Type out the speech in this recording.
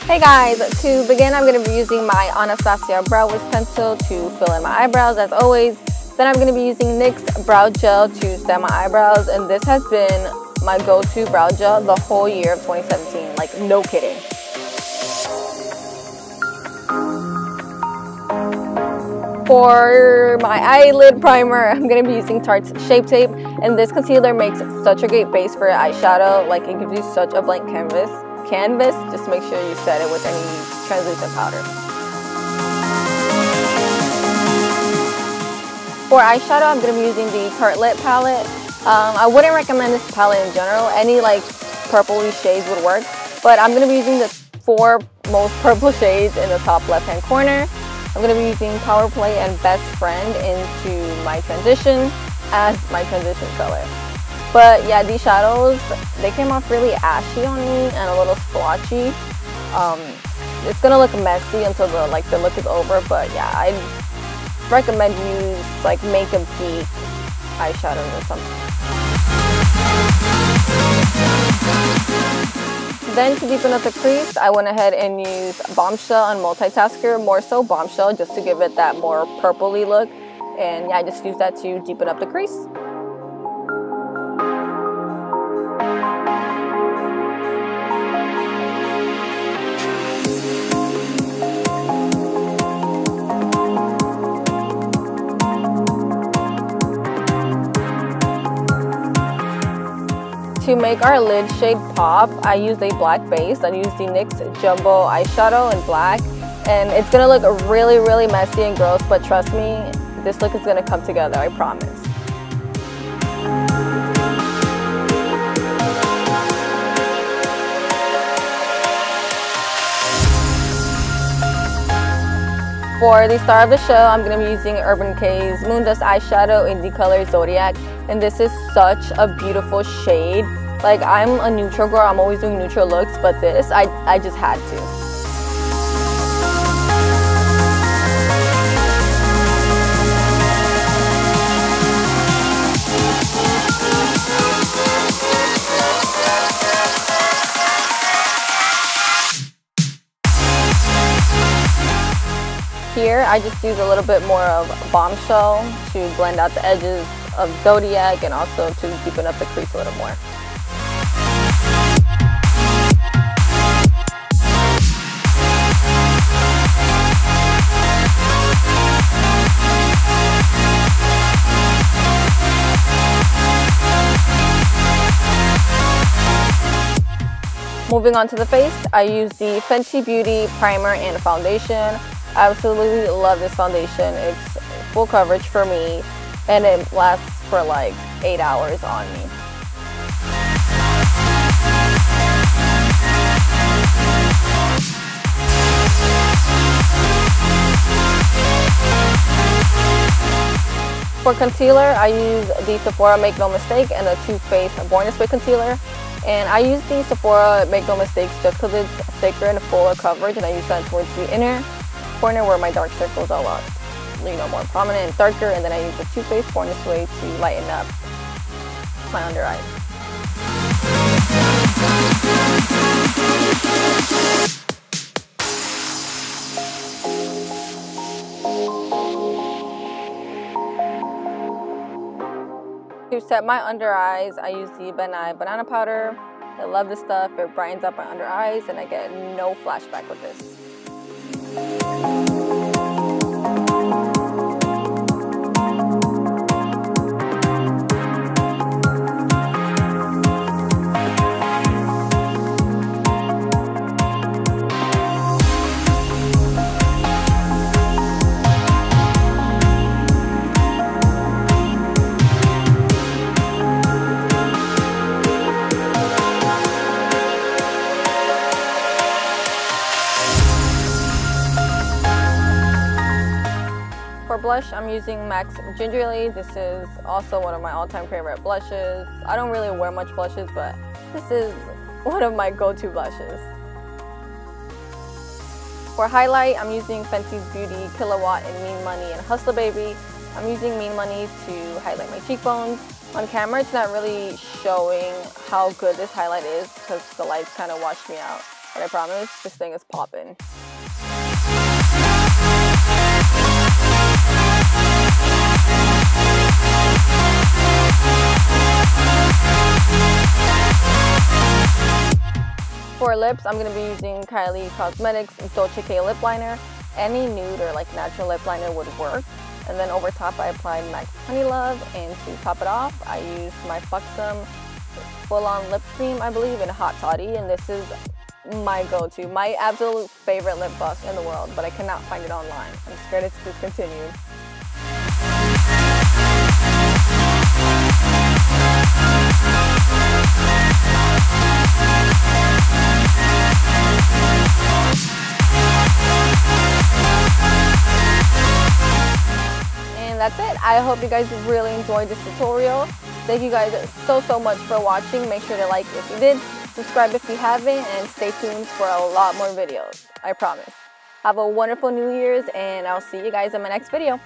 Hey guys, to begin I'm going to be using my Anastasia Brow Wish Pencil to fill in my eyebrows as always. Then I'm going to be using NYX Brow Gel to set my eyebrows, and this has been my go-to brow gel the whole year of 2017, like no kidding. For my eyelid primer, I'm going to be using Tarte's Shape Tape, and this concealer makes such a great base for your eyeshadow. Like, it gives you such a blank canvas. Just make sure you set it with any translucent powder. For eyeshadow, I'm going to be using the Tarte Lit palette. I wouldn't recommend this palette in general. Any like purpley shades would work, but I'm going to be using the 4 most purple shades in the top left hand corner. I'm going to be using Power Play and Best Friend into my transition as my transition color. But yeah, these shadows, they came off really ashy on me and a little splotchy. It's gonna look messy until the look is over, but yeah, I recommend you use like Makeup Geek eyeshadows or something. Then to deepen up the crease, I went ahead and used Bombshell on Multitasker, more so Bombshell, just to give it that more purpley look. And yeah, I just used that to deepen up the crease. To make our lid shade pop, I used a black base. I used the NYX Jumbo eyeshadow in black, and it's gonna look really, really messy and gross, but trust me, this look is gonna come together, I promise. For the star of the show, I'm going to be using Urban Decay's Moondust eyeshadow in the color Zodiac, and this is such a beautiful shade. Like, I'm a neutral girl, I'm always doing neutral looks, but this, I just had to. Here, I just use a little bit more of Bombshell to blend out the edges of Zodiac and also to deepen up the crease a little more. Moving on to the face, I use the Fenty Beauty primer and foundation. I absolutely love this foundation. It's full coverage for me, and it lasts for like 8 hours on me. For concealer, I use the Sephora Make No Mistake and the Too Faced Born This Way concealer. And I use the Sephora Make No Mistakes just because it's thicker and fuller coverage, and I use that towards the inner corner where my dark circles are a lot, more prominent and darker, and then I use the Too Faced Born This Way to lighten up my under eyes. To set my under eyes, I use the Ben Nye banana powder. I love this stuff. It brightens up my under eyes, and I get no flashback with this. For blush, I'm using MAC's Gingerly. This is also one of my all-time favorite blushes. I don't really wear much blushes, but this is one of my go-to blushes. For highlight, I'm using Fenty's Beauty Kilowatt and Mean Money and Hustler Baby. I'm using Mean Money to highlight my cheekbones. On camera, it's not really showing how good this highlight is because the lights kind of washed me out. but I promise this thing is popping. For lips, I'm going to be using Kylie Cosmetics Dolce K lip liner. Any nude or like natural lip liner would work. And then over top I applied MAC's Honey Love, and to top it off I used my Fuxum Full On Lip Cream, I believe, in Hot Toddy, and this is my go-to, my absolute favorite lip gloss in the world, but I cannot find it online. I'm scared it's discontinued. And that's it. I hope you guys really enjoyed this tutorial. Thank you guys so much for watching. Make sure to like if you did, subscribe if you haven't, and stay tuned for a lot more videos. I promise. Have a wonderful New Year's, and I'll see you guys in my next video.